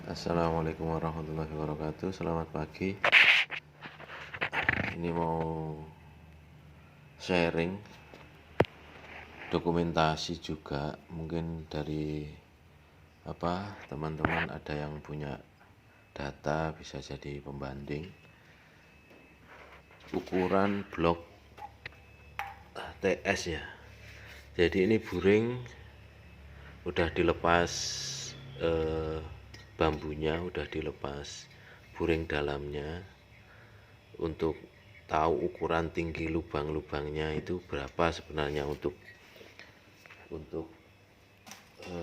Assalamualaikum warahmatullahi wabarakatuh. Selamat pagi. Ini mau sharing dokumentasi juga. Mungkin dari teman-teman ada yang punya data, bisa jadi pembanding ukuran blok TS ya. Jadi ini buring udah dilepas, bambunya udah dilepas, buring dalamnya. Untuk tahu ukuran tinggi lubang-lubangnya itu berapa sebenarnya untuk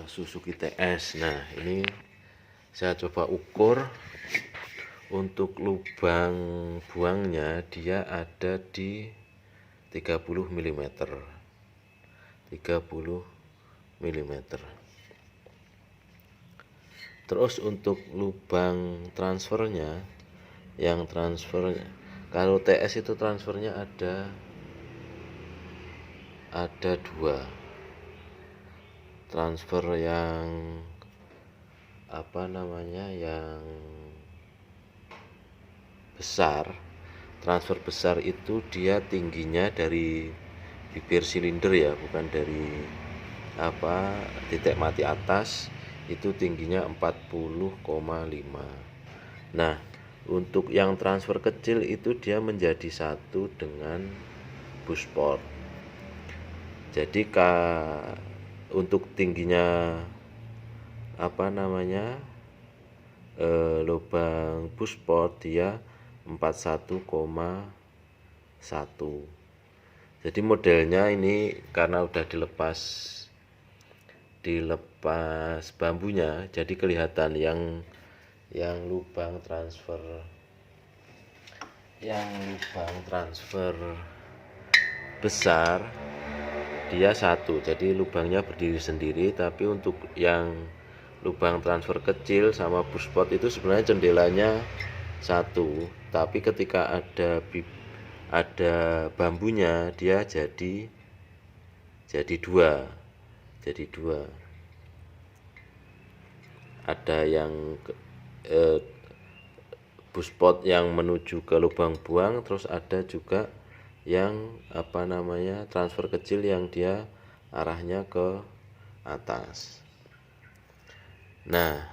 Suzuki TS. Nah, ini saya coba ukur. Untuk lubang buangnya dia ada di 30 mm. 30 mm. Terus untuk lubang transfernya, kalau TS itu transfernya ada dua. Transfer yang yang besar. Transfer besar itu dia tingginya dari bibir silinder ya, bukan dari titik mati atas. Itu tingginya 40,5. Nah, untuk yang transfer kecil itu dia menjadi satu dengan busport. Jadi untuk tingginya lubang busport dia 41,1. Jadi modelnya ini karena udah dilepas bambunya, jadi kelihatan yang lubang transfer besar dia satu, jadi lubangnya berdiri sendiri. Tapi untuk yang lubang transfer kecil sama busport itu sebenarnya jendelanya satu, tapi ketika ada bambunya dia jadi dua. Ada yang busport yang menuju ke lubang buang, terus ada juga yang transfer kecil yang dia arahnya ke atas. Nah,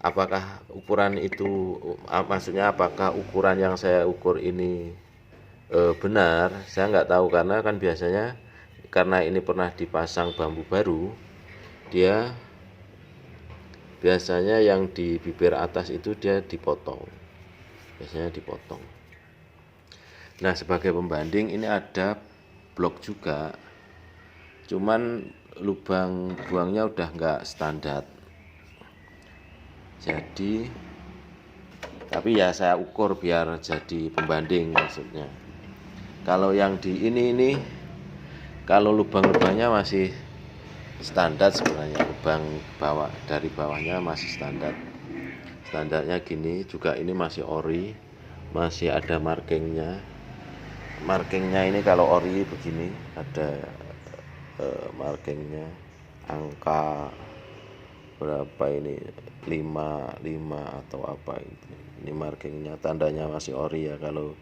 apakah ukuran itu apakah ukuran yang saya ukur ini benar? Saya nggak tahu, karena kan karena ini pernah dipasang bambu baru, dia biasanya yang di bibir atas itu dia dipotong. Nah, sebagai pembanding ini ada blok juga, cuman lubang buangnya udah nggak standar. Jadi, tapi ya saya ukur biar jadi pembanding maksudnya. Kalau yang di ini kalau lubang-lubangnya masih standar sebenarnya, lubang dari bawahnya masih standar. Standarnya gini juga, ini masih ori, masih ada markingnya. Markingnya ini kalau ori begini ada markingnya, angka berapa ini, 55 atau apa ini markingnya, tandanya masih ori ya kalau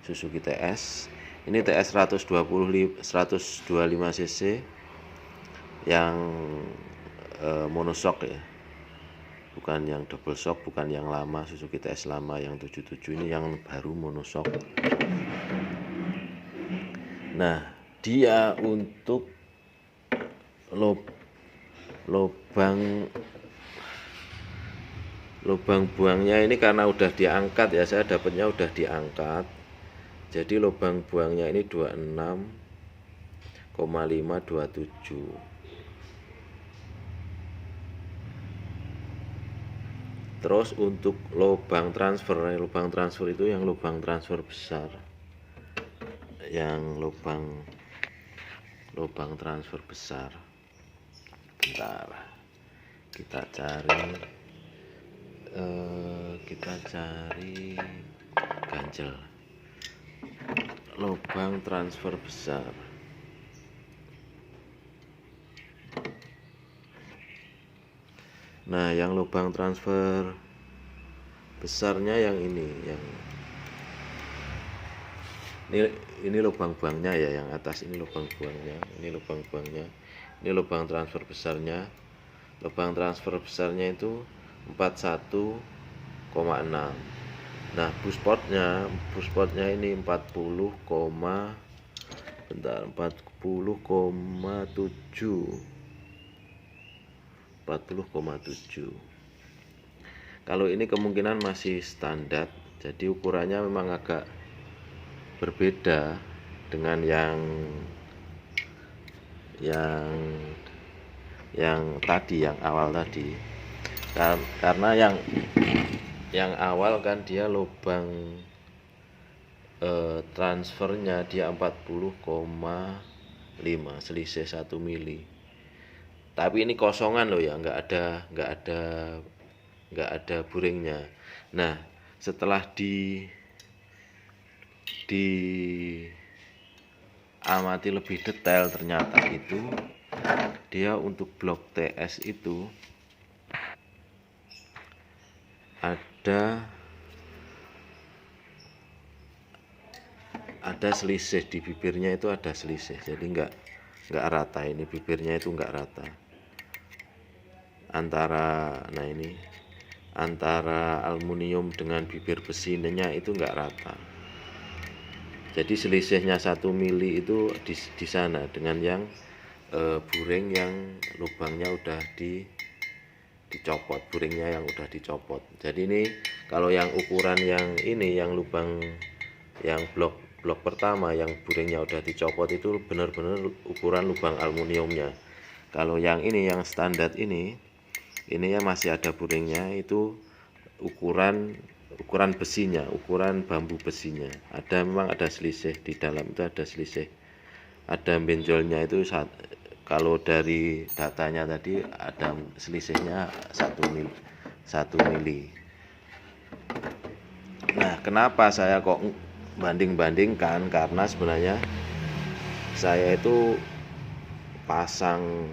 Suzuki TS. Ini TS 125 cc yang monoshock ya, bukan yang double shock, bukan yang lama Suzuki TS lama yang 77. Ini yang baru monoshock. Nah, dia untuk lubang buangnya ini karena udah diangkat ya, saya dapatnya udah diangkat. Jadi lubang buangnya ini 26,527. Terus untuk lubang transfer itu yang lubang transfer besar. Yang lubang transfer besar. Bentar. Kita cari ganjel. Lubang transfer besar. Nah, yang lubang transfer besarnya yang ini ini lubang buangnya ya, yang atas ini lubang buangnya, ini lubang buangnya, ini lubang transfer besarnya. Lubang transfer besarnya itu 41,6. Nah, buspotnya ini 40,7. Kalau ini kemungkinan masih standar, jadi ukurannya memang agak berbeda dengan yang tadi, yang awal tadi. Karena yang awal kan dia lubang transfernya dia 40,5, selisih 1 mili. Tapi ini kosongan loh ya, nggak ada buringnya. Nah, setelah amati lebih detail, ternyata itu dia untuk blok TS itu ada selisih di bibirnya, itu ada selisih, jadi nggak rata. Ini bibirnya itu nggak rata antara aluminium dengan bibir besinya itu nggak rata. Jadi selisihnya 1 mili itu di sana dengan yang buring yang lubangnya udah dicopot, buringnya yang udah dicopot. Jadi ini kalau yang ukuran yang ini, yang lubang yang blok pertama yang buringnya udah dicopot itu benar-benar ukuran lubang aluminiumnya. Kalau yang ini, yang standar ini ya masih ada buringnya, itu ukuran besinya, ukuran bambu besinya. Memang ada selisih di dalam, itu ada selisih, ada benjolnya itu kalau dari datanya tadi ada selisihnya 1 mili. Nah, kenapa saya kok banding-bandingkan? Karena sebenarnya saya itu pasang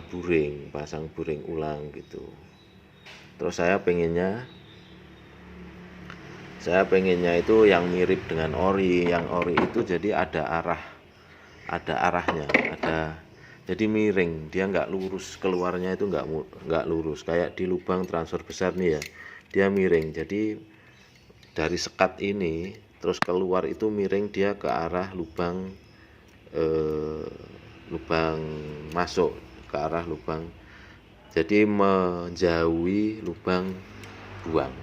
buring ulang gitu. Terus saya pengennya itu yang mirip dengan ori. Yang ori itu jadi ada arahnya, jadi miring, dia nggak lurus, keluarnya itu nggak lurus kayak di lubang transfer besar nih ya, dia miring. Jadi dari sekat ini terus keluar itu miring, dia ke arah lubang masuk, ke arah lubang, jadi menjauhi lubang buang.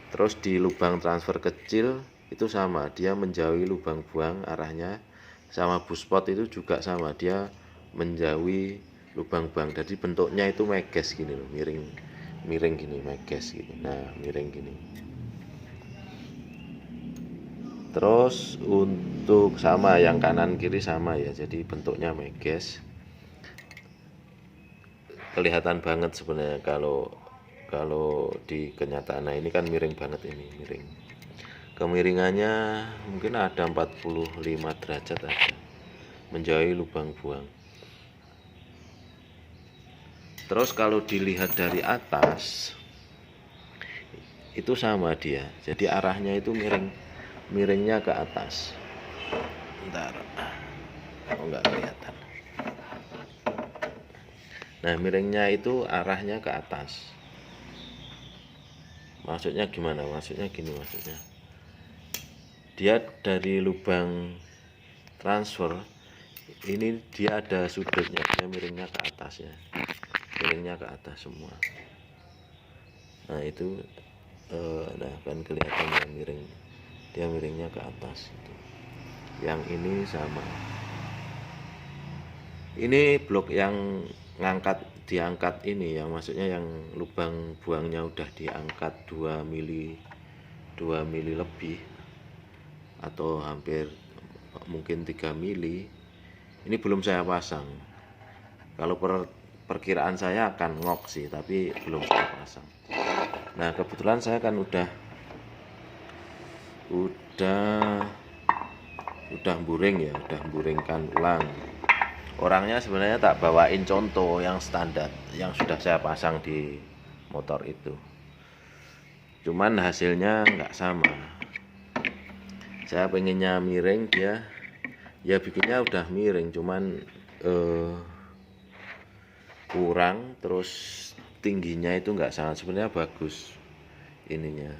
Terus di lubang transfer kecil itu sama, dia menjauhi lubang buang arahnya. Sama buspot itu juga sama, dia menjauhi lubang buang. Jadi bentuknya itu meges gini loh, miring gini, meges gini. Nah, miring gini. Terus untuk sama yang kanan kiri sama ya, jadi bentuknya meges. Kelihatan banget sebenarnya kalau di kenyataan. Nah, ini kan miring banget, ini miring. Kemiringannya mungkin ada 45 derajat aja, menjauhi lubang buang. Terus kalau dilihat dari atas itu sama dia, jadi arahnya itu miringnya ke atas. Bentar, nggak kelihatan. Nah, miringnya itu arahnya ke atas. Maksudnya gimana? Maksudnya gini, maksudnya dia dari lubang transfer ini dia ada sudutnya, dia miringnya ke atas ya, miringnya ke atas semua. Nah, itu nah kan kelihatan yang miring, dia miringnya ke atas gitu. Yang ini sama, ini blok yang diangkat ini, yang maksudnya yang lubang buangnya udah diangkat 2 mili lebih, atau hampir mungkin 3 mili. Ini belum saya pasang. Kalau perkiraan saya akan ngok sih, tapi belum saya pasang. Nah, kebetulan saya kan udah buringkan ulang. Orangnya sebenarnya tak bawain contoh yang standar yang sudah saya pasang di motor itu, cuman hasilnya nggak sama. Saya pengennya miring, dia ya bikinnya udah miring, cuman kurang, terus tingginya itu nggak sama. Sebenarnya bagus ininya,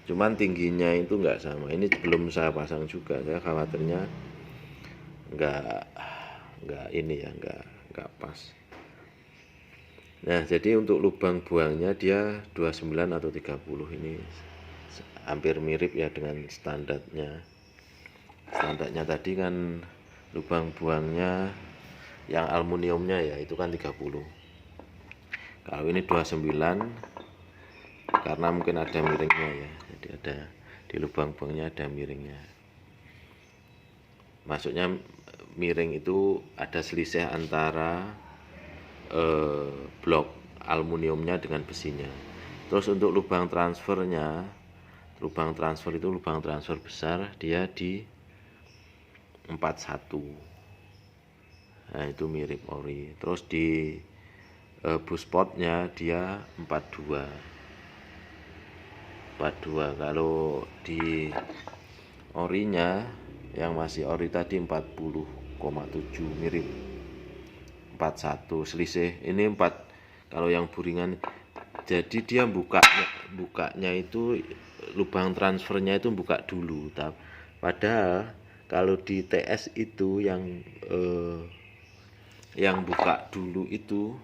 cuman tingginya itu nggak sama. Ini belum saya pasang juga, saya khawatirnya nggak ini ya, nggak pas. Nah, jadi untuk lubang buangnya dia 29 atau 30, ini hampir mirip ya dengan standarnya. Standarnya tadi kan lubang buangnya yang aluminiumnya ya itu kan 30. Kalau ini 29 karena mungkin ada miringnya ya. Jadi ada di lubang buangnya ada miringnya. Maksudnya miring itu ada selisih antara blok aluminiumnya dengan besinya. Terus untuk lubang transfernya, lubang transfer itu lubang transfer besar, dia di 41. Nah itu mirip ori. Terus di buspotnya dia 42. Kalau di orinya yang masih ori tadi 40,7, mirip 41, selisih ini 4 kalau yang buringan. Jadi dia bukanya itu lubang transfernya itu buka dulu. Padahal kalau di TS itu yang buka dulu itu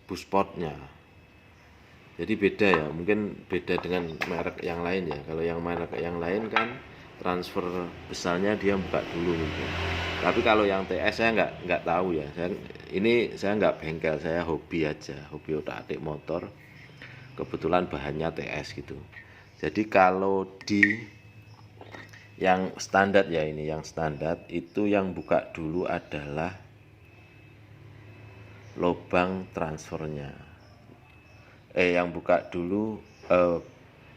buspotnya. Jadi beda ya, mungkin beda dengan merek yang lain ya. Kalau yang merek yang lain kan transfer besarnya dia buka dulu mungkin. Tapi kalau yang TS saya nggak tahu ya. Saya nggak bengkel, saya hobi aja, hobi otak-atik motor. Kebetulan bahannya TS gitu. Jadi kalau di yang standar ya, ini yang standar itu yang buka dulu adalah lubang transfernya. Yang buka dulu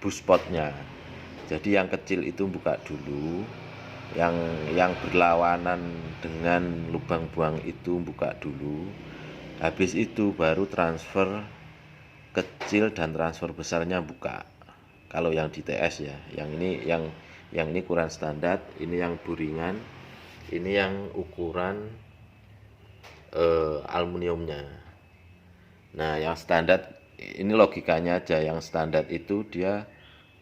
buspotnya. Jadi yang kecil itu buka dulu, yang berlawanan dengan lubang buang itu buka dulu. Habis itu baru transfer kecil dan transfer besarnya buka. Kalau yang di TS ya, yang ini ukuran standar, ini yang buringan, ini yang ukuran aluminiumnya. Nah, yang standar ini logikanya aja, yang standar itu dia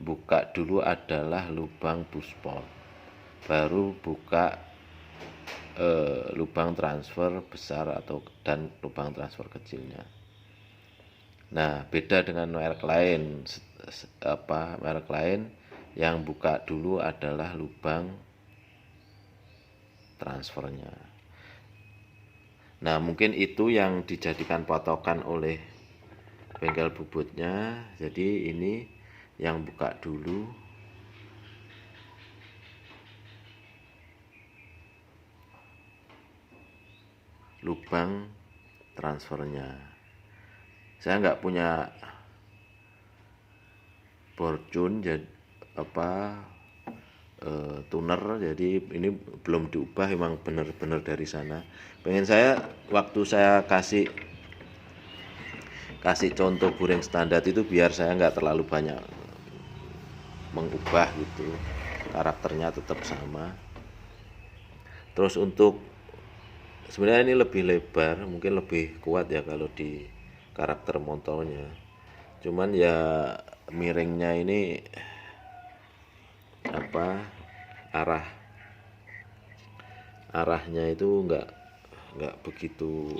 buka dulu adalah lubang buspot, baru buka lubang transfer besar dan lubang transfer kecilnya. Nah, beda dengan merek lain, merek lain yang buka dulu adalah lubang transfernya. Nah, mungkin itu yang dijadikan patokan oleh bengkel bubutnya. Jadi ini yang buka dulu lubang transfernya. Saya nggak punya fortune jadi tuner, jadi ini belum diubah, emang bener-bener dari sana. Pengen saya waktu saya kasih contoh buring standar itu biar saya nggak terlalu banyak mengubah gitu, karakternya tetap sama. Terus untuk sebenarnya ini lebih lebar, mungkin lebih kuat ya kalau di karakter motornya. Cuman ya miringnya ini arahnya itu nggak begitu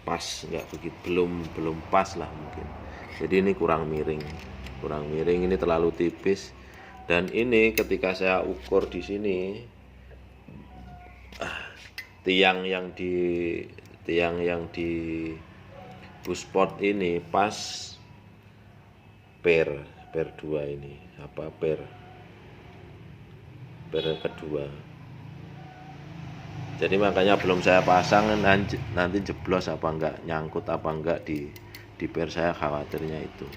pas, belum pas lah mungkin. Jadi ini kurang miring, ini terlalu tipis. Dan ini ketika saya ukur di sini, tiang yang di buspot ini pas per 2 ini, per kedua. Jadi makanya belum saya pasang, nanti jeblos apa enggak, nyangkut apa enggak di per, saya khawatirnya itu.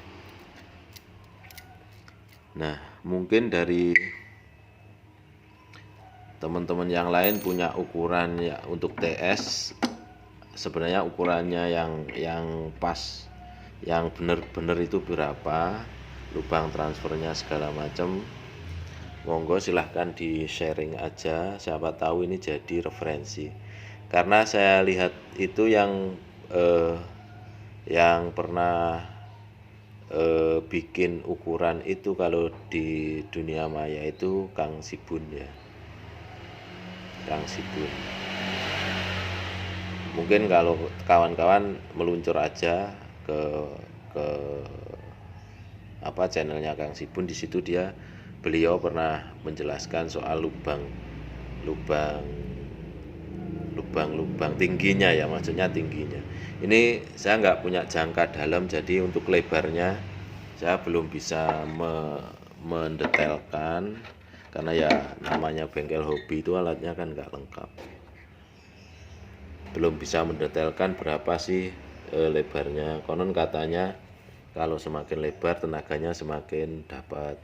Nah, mungkin dari teman-teman yang lain punya ukuran ya untuk TS, sebenarnya ukurannya yang pas, yang bener-bener itu berapa, lubang transfernya segala macam. Monggo silahkan di sharing aja, siapa tahu ini jadi referensi. Karena saya lihat itu yang pernah bikin ukuran itu kalau di dunia maya itu Kang Sibun ya, Kang Sibun. Mungkin kalau kawan-kawan meluncur aja ke channelnya Kang Sibun, di situ beliau pernah menjelaskan soal lubang tingginya ya, maksudnya tingginya. Ini saya nggak punya jangka dalam, jadi untuk lebarnya saya belum bisa mendetailkan, karena ya namanya bengkel hobi itu alatnya kan nggak lengkap. Belum bisa mendetailkan berapa sih lebarnya. Konon katanya kalau semakin lebar tenaganya semakin dapat,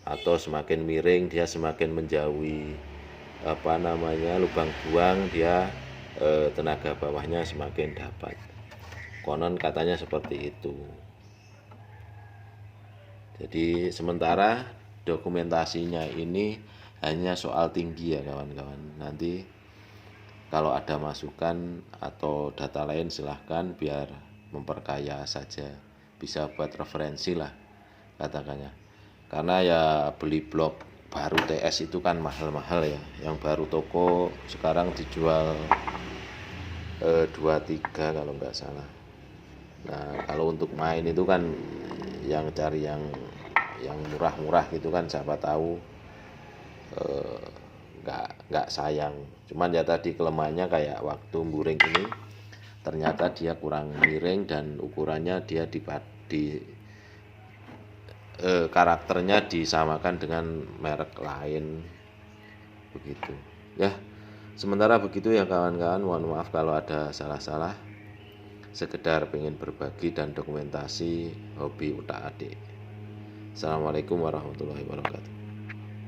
atau semakin miring dia semakin menjauhi lubang buang, dia tenaga bawahnya semakin dapat. Konon katanya seperti itu. Jadi sementara dokumentasinya ini hanya soal tinggi ya kawan-kawan. Nanti kalau ada masukan atau data lain silahkan, biar memperkaya saja, bisa buat referensi lah katakannya. Karena ya beli blok baru TS itu kan mahal-mahal ya, yang baru toko sekarang dijual 23 kalau nggak salah. Nah kalau untuk main itu kan yang cari yang murah-murah gitu kan, siapa tahu nggak sayang. Cuman ya tadi kelemahannya kayak waktu buring ini, ternyata dia kurang miring dan ukurannya dia karakternya disamakan dengan merek lain begitu ya. Sementara begitu ya kawan-kawan, mohon maaf kalau ada salah-salah, sekedar pengen berbagi dan dokumentasi hobi utak adik. Assalamualaikum warahmatullahi wabarakatuh.